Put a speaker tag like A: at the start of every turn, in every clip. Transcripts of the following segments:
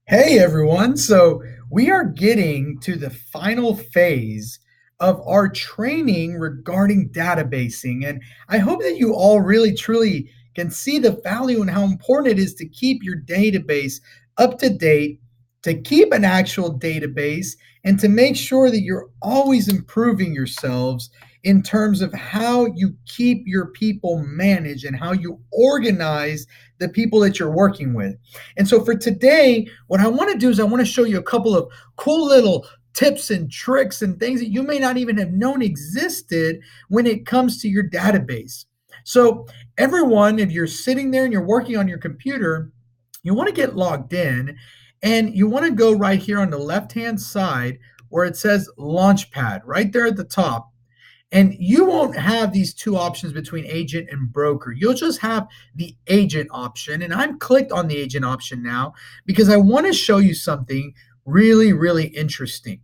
A: Hey everyone. So we are getting to the final phase of our training regarding databasing. And I hope that you all really truly can see the value and how important it is to keep your database up to date, to keep an actual database, and to make sure that you're always improving yourselves in terms of how you keep your people managed and how you organize the people that you're working with. And so for today, what I want to do is I want to show you a couple of cool little tips and tricks and things that you may not even have known existed when it comes to your database. So, everyone, if you're sitting there and you're working on your computer, you want to get logged in and you want to go right here on the left hand side where it says Launchpad right there at the top. And you won't have these two options between agent and broker. You'll just have the agent option. And I'm clicked on the agent option now because I want to show you something really, really interesting.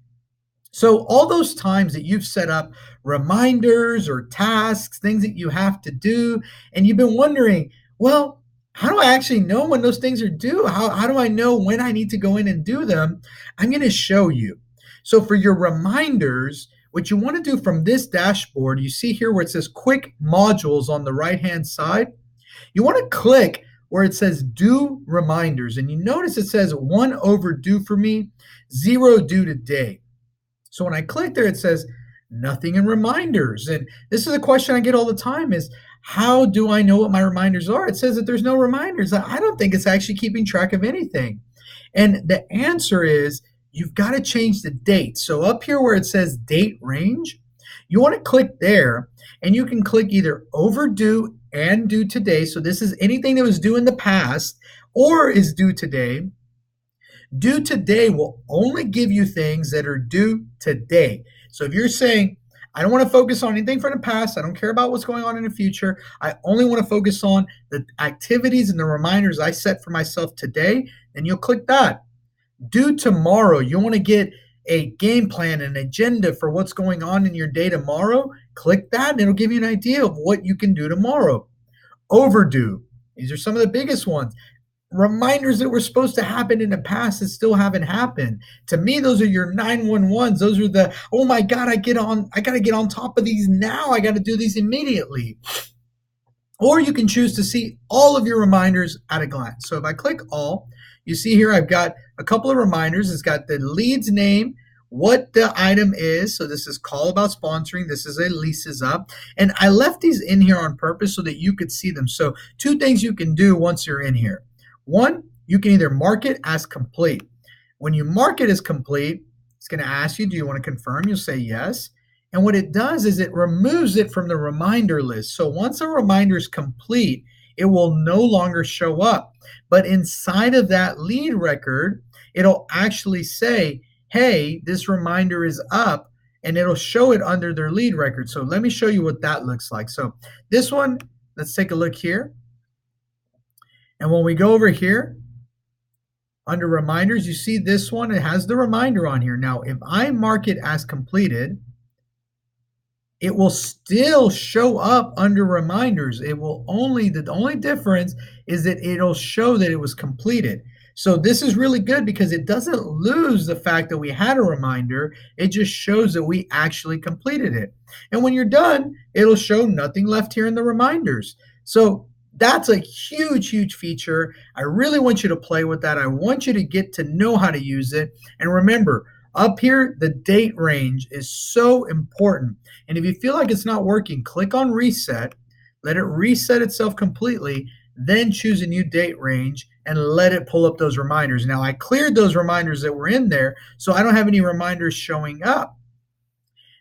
A: So, all those times that you've set up reminders or tasks, things that you have to do, and you've been wondering, well, how do I actually know when those things are due? How do I know when I need to go in and do them? I'm going to show you. So, for your reminders, what you want to do from this dashboard, you see here where it says quick modules on the right hand side. You want to click where it says due reminders. And you notice it says one overdue for me, zero due today. So when I click there, it says nothing in reminders. And this is a question I get all the time is how do I know what my reminders are? It says that there's no reminders. I don't think it's actually keeping track of anything. And the answer is you've got to change the date. So up here where it says date range, you want to click there and you can click either overdue and due today. So this is anything that was due in the past or is due today. Due today will only give you things that are due today. So if you're saying, I don't want to focus on anything from the past, I don't care about what's going on in the future, I only want to focus on the activities and the reminders I set for myself today, then you'll click that. Due tomorrow, you want to get a game plan, an agenda for what's going on in your day tomorrow, click that and it'll give you an idea of what you can do tomorrow. Overdue, these are some of the biggest ones. Reminders that were supposed to happen in the past that still haven't happened. To me, those are your 911s. Those are the, oh my God, I got to get on top of these now. I got to do these immediately. Or you can choose to see all of your reminders at a glance. So if I click all, you see here I've got a couple of reminders. It's got the lead's name, what the item is. So this is call about sponsoring. This is a leases up. And I left these in here on purpose so that you could see them. So two things you can do once you're in here. One, you can either mark it as complete. When you mark it as complete, it's going to ask you, do you want to confirm? You'll say yes. And what it does is it removes it from the reminder list. So once a reminder is complete, it will no longer show up. But inside of that lead record, it'll actually say, hey, this reminder is up, and it'll show it under their lead record. So let me show you what that looks like. So this one, let's take a look here. And when we go over here, under reminders, you see this one, it has the reminder on here. Now, if I mark it as completed, it will still show up under reminders. It will only, the only difference is that it'll show that it was completed. So this is really good because it doesn't lose the fact that we had a reminder. It just shows that we actually completed it. And when you're done, it'll show nothing left here in the reminders. So that's a huge, huge feature. I really want you to play with that. I want you to get to know how to use it. And remember, up here, the date range is so important. And if you feel like it's not working, click on reset, let it reset itself completely, then choose a new date range and let it pull up those reminders. Now, I cleared those reminders that were in there, so I don't have any reminders showing up.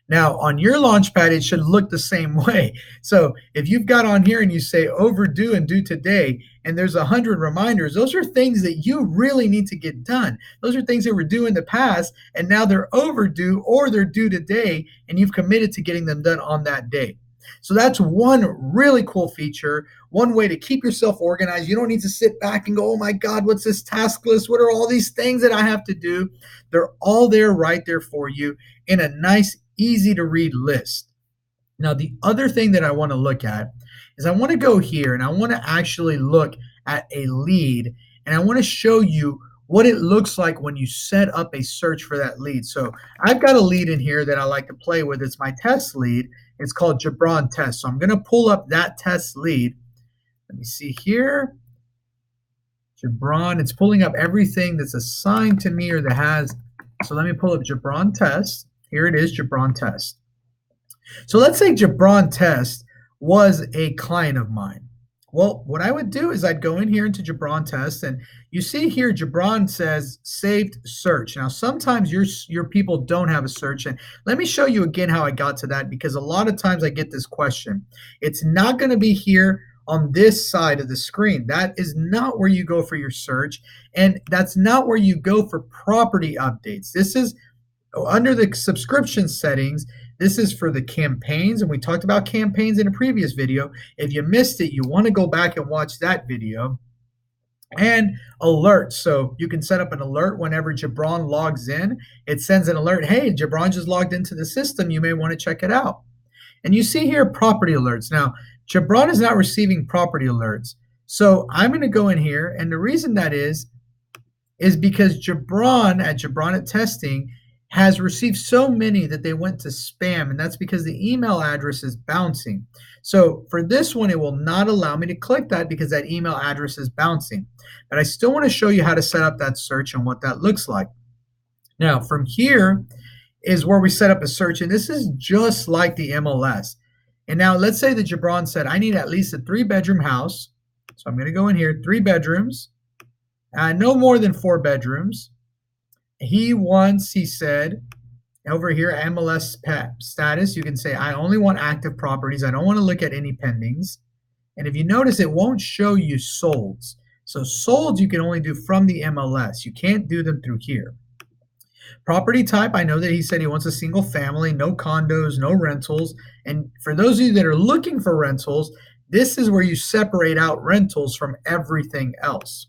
A: Now, on your Launchpad, it should look the same way. So if you've got on here and you say overdue and due today, and there's 100 reminders, those are things that you really need to get done. Those are things that were due in the past, and now they're overdue or they're due today, and you've committed to getting them done on that day. So that's one really cool feature, one way to keep yourself organized. You don't need to sit back and go, oh my God, what's this task list? What are all these things that I have to do? They're all there right there for you in a nice, easy to read list. Now, the other thing that I want to look at is I want to go here and I want to actually look at a lead and I want to show you what it looks like when you set up a search for that lead. So I've got a lead in here that I like to play with. It's my test lead. It's called Jabron Test. So I'm going to pull up that test lead. Let me see here. Jabron, it's pulling up everything that's assigned to me or that has. So let me pull up Jabron Test. Here it is, Jabron Test. So let's say Jabron Test was a client of mine. Well, what I would do is I'd go in here into Jabron Test, and you see here Jabron says saved search. Now, sometimes your people don't have a search, and let me show you again how I got to that, because a lot of times I get this question. It's not going to be here on this side of the screen. That is not where you go for your search, and that's not where you go for property updates. This is under the subscription settings. This is for the campaigns, and we talked about campaigns in a previous video. If you missed it, you want to go back and watch that video. And alerts. So you can set up an alert whenever Jabron logs in. It sends an alert, hey, Jabron just logged into the system. You may want to check it out. And you see here property alerts. Now, Jabron is not receiving property alerts. So I'm going to go in here, and the reason that is because Jabron at Testing has received so many that they went to spam, and that's because the email address is bouncing. So for this one, it will not allow me to click that because that email address is bouncing. But I still want to show you how to set up that search and what that looks like. Now, from here is where we set up a search, and this is just like the MLS. And now let's say that Jabron said, I need at least a 3-bedroom house. So I'm going to go in here, 3 bedrooms, no more than 4 bedrooms. He said, over here, MLS status, you can say, I only want active properties. I don't want to look at any pendings. And if you notice, it won't show you solds. So solds you can only do from the MLS. You can't do them through here. Property type, I know that he said he wants a single family, no condos, no rentals. And for those of you that are looking for rentals, this is where you separate out rentals from everything else.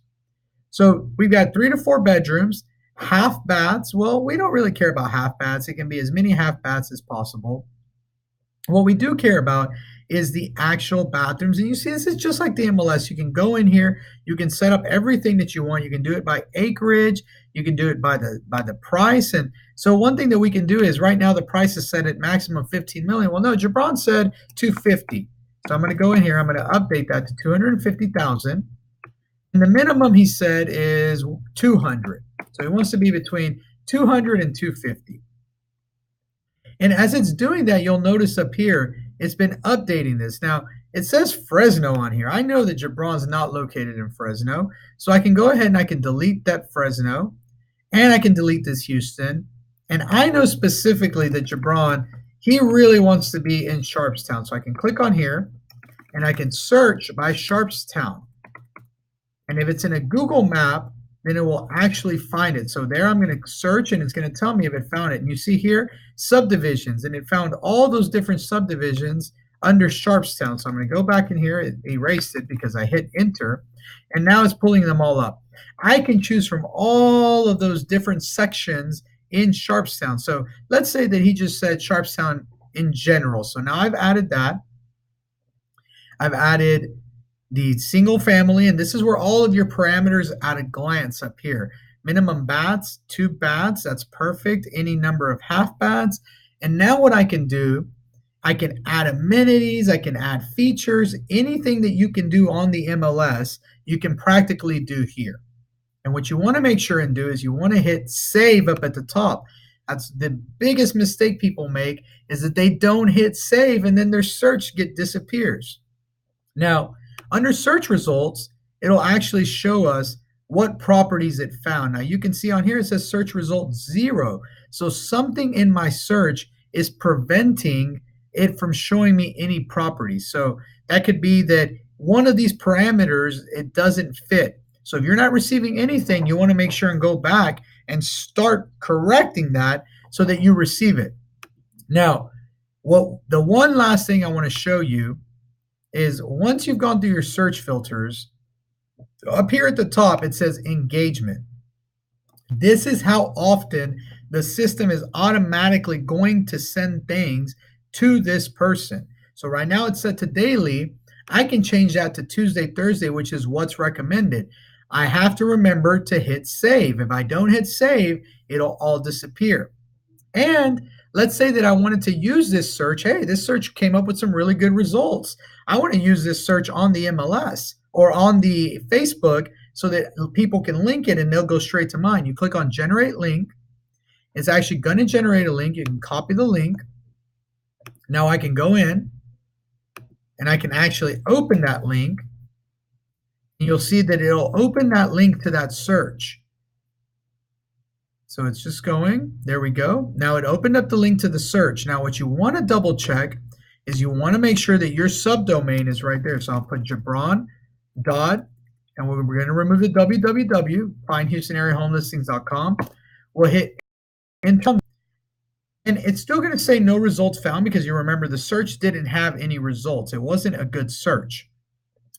A: So we've got 3 to 4 bedrooms. Half baths, well, we don't really care about half baths. It can be as many half baths as possible. What we do care about is the actual bathrooms. And you see, this is just like the MLS. You can go in here, you can set up everything that you want. You can do it by acreage, you can do it by the price. And so one thing that we can do is right now the price is set at maximum 15 million. Well, no, Jabron said 250. So I'm going to go in here, I'm going to update that to 250,000. And the minimum he said is 200. So he wants to be between 200 and 250. And as it's doing that, you'll notice up here, it's been updating this. Now, it says Fresno on here. I know that Jabron's not located in Fresno. So I can go ahead and I can delete that Fresno. And I can delete this Houston. And I know specifically that Jabron, he really wants to be in Sharpstown. So I can click on here and I can search by Sharpstown. And if it's in a Google map, then it will actually find it. So there I'm going to search and it's going to tell me if it found it. And you see here, subdivisions, and it found all those different subdivisions under Sharpstown. So I'm going to go back in here, it erased it because I hit enter, and now it's pulling them all up. I can choose from all of those different sections in Sharpstown. So let's say that he just said Sharpstown in general. So now I've added that. I've added the single family, and this is where all of your parameters at a glance up here. Minimum baths, 2 baths, that's perfect. Any number of half baths. And now what I can do, I can add amenities, I can add features, anything that you can do on the MLS, you can practically do here. And what you want to make sure and do is you want to hit save up at the top. That's the biggest mistake people make, is that they don't hit save and then their search disappears. Now, under search results, it'll actually show us what properties it found. Now you can see on here it says search result 0. So something in my search is preventing it from showing me any properties. So that could be that one of these parameters, it doesn't fit. So if you're not receiving anything, you want to make sure and go back and start correcting that so that you receive it. Now, the one last thing I want to show you is once you've gone through your search filters, up here at the top, it says engagement. This is how often the system is automatically going to send things to this person. So right now it's set to daily. I can change that to Tuesday, Thursday, which is what's recommended. I have to remember to hit save. If I don't hit save, it'll all disappear. And let's say that I wanted to use this search. Hey, this search came up with some really good results. I want to use this search on the MLS or on the Facebook so that people can link it and they'll go straight to mine. You click on generate link. It's actually going to generate a link. You can copy the link. Now I can go in and I can actually open that link. And you'll see that it'll open that link to that search. So it's just going, there we go. Now it opened up the link to the search. Now what you want to double check is you want to make sure that your subdomain is right there. So I'll put Gibran dot, and we're going to remove the www, find Houston area home listings.com. We'll hit enter, and it's still going to say no results found because you remember the search didn't have any results. It wasn't a good search.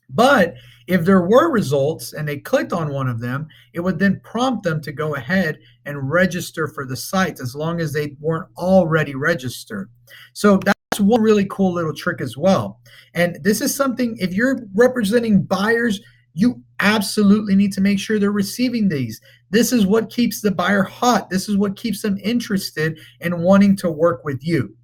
A: But if there were results and they clicked on one of them, it would then prompt them to go ahead and register for the site as long as they weren't already registered. So that's one really cool little trick as well. And this is something, if you're representing buyers, you absolutely need to make sure they're receiving these. This is what keeps the buyer hot. This is what keeps them interested in wanting to work with you.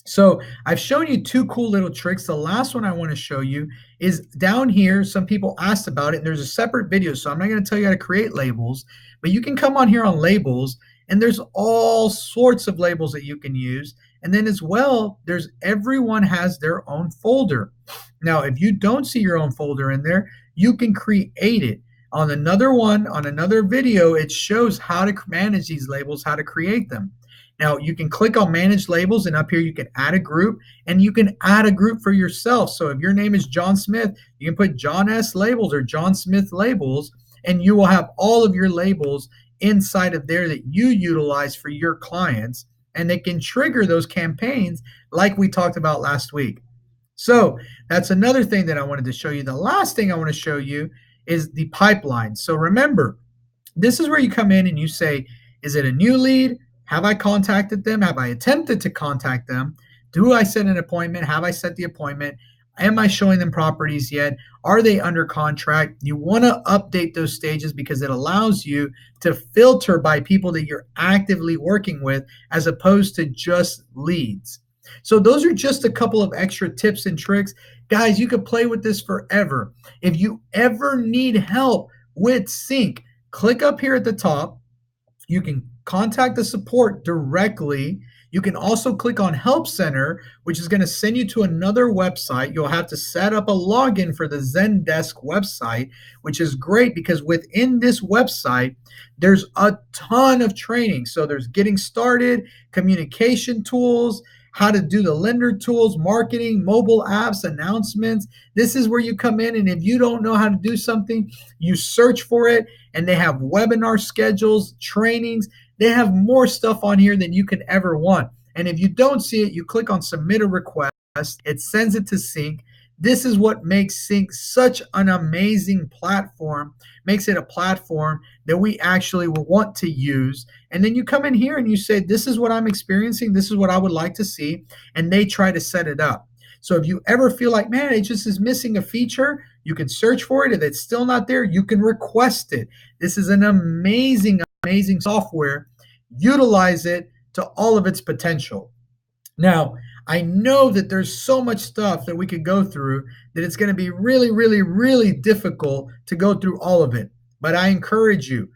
A: So I've shown you two cool little tricks. The last one I want to show you is down here. Some people asked about it, and there's a separate video, so I'm not going to tell you how to create labels, but you can come on here on labels, and there's all sorts of labels that you can use. And then as well, there's everyone has their own folder. Now, if you don't see your own folder in there, you can create it. On another one, on another video, it shows how to manage these labels, how to create them. Now, you can click on manage labels, and up here you can add a group, and you can add a group for yourself. So if your name is John Smith, you can put John S. labels or John Smith labels, and you will have all of your labels inside of there that you utilize for your clients, and they can trigger those campaigns like we talked about last week. So that's another thing that I wanted to show you. The last thing I want to show you is the pipeline. So remember, this is where you come in and you say, is it a new lead? Have I contacted them? Have I attempted to contact them? Do I set an appointment? Have I set the appointment? Am I showing them properties yet? Are they under contract? You want to update those stages because it allows you to filter by people that you're actively working with as opposed to just leads. So those are just a couple of extra tips and tricks. Guys, you could play with this forever. If you ever need help with sync, click up here at the top. You can contact the support directly. You can also click on Help Center, which is going to send you to another website. You'll have to set up a login for the Zendesk website, which is great because within this website, there's a ton of training. So there's getting started, communication tools, how to do the lender tools, marketing, mobile apps, announcements. This is where you come in, and if you don't know how to do something, you search for it, and they have webinar schedules, trainings. They have more stuff on here than you could ever want. And if you don't see it, you click on submit a request. It sends it to Sync. This is what makes Sync such an amazing platform, makes it a platform that we actually will want to use. And then you come in here and you say, this is what I'm experiencing. This is what I would like to see. And they try to set it up. So if you ever feel like, man, it just is missing a feature, you can search for it. If it's still not there, you can request it. This is an amazing, amazing software. Utilize it to all of its potential. Now, I know that there's so much stuff that we could go through that it's going to be really, really, really difficult to go through all of it. But I encourage you,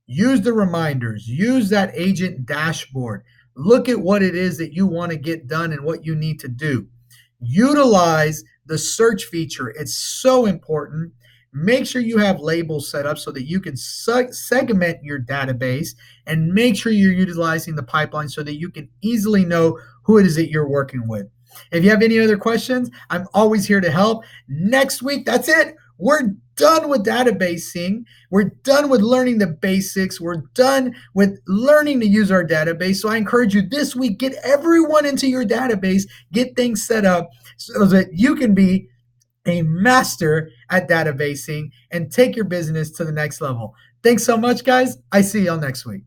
A: use the reminders, use that agent dashboard. Look at what it is that you want to get done and what you need to do. Utilize the search feature. It's so important. Make sure you have labels set up so that you can segment your database, and make sure you're utilizing the pipeline so that you can easily know who it is that you're working with. If you have any other questions, I'm always here to help. Next week, that's it. We're done with databasing. We're done with learning the basics. We're done with learning to use our database. So I encourage you this week, get everyone into your database, get things set up so that you can be a master at databasing and take your business to the next level. Thanks so much, guys. I see y'all next week.